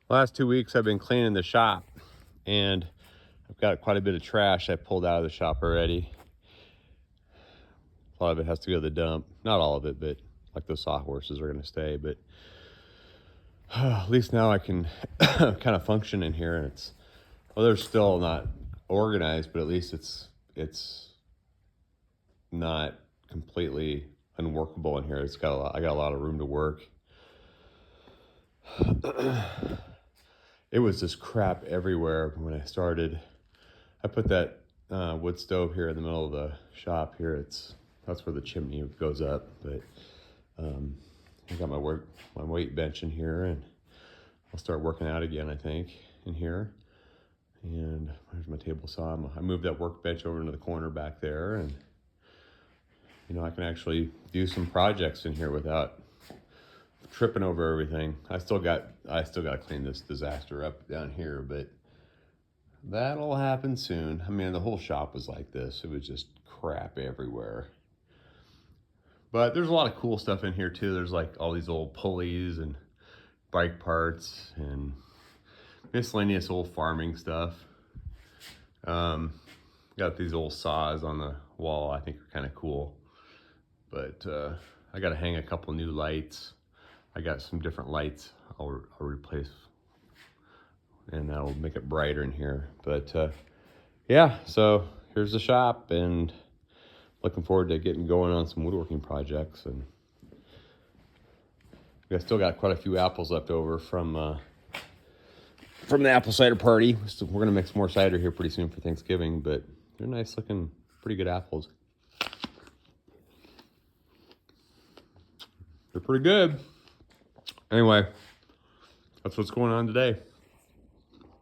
Last 2 weeks I've been cleaning the shop, and I've got quite a bit of trash I pulled out of the shop already. A lot of it has to go to the dump. Not all of it, but like those sawhorses are going to stay. But at least now I can kind of function in here, and they're still not organized, but at least it's not completely unworkable in here. I got a lot of room to work. It was just crap everywhere when I started. I put that wood stove here in the middle of the shop here. That's where the chimney goes up. But I got my weight bench in here, and I'll start working out again, I think, in here. And there's my table saw. I moved that workbench over into the corner back there, and I can actually do some projects in here without tripping over everything. I still got to clean this disaster up down here, but that'll happen soon. I mean, the whole shop was like this. It was just crap everywhere. But there's a lot of cool stuff in here too. There's like all these old pulleys and bike parts and miscellaneous old farming stuff. Got these old saws on the wall I think are kind of cool. But I got to hang a couple new lights. I got some different lights I'll replace, and that'll make it brighter in here. But yeah, so here's the shop, and looking forward to getting going on some woodworking projects. And I still got quite a few apples left over from the apple cider party. We're gonna make some more cider here pretty soon for Thanksgiving, but they're nice looking, pretty good apples. They're pretty good. Anyway, that's what's going on today.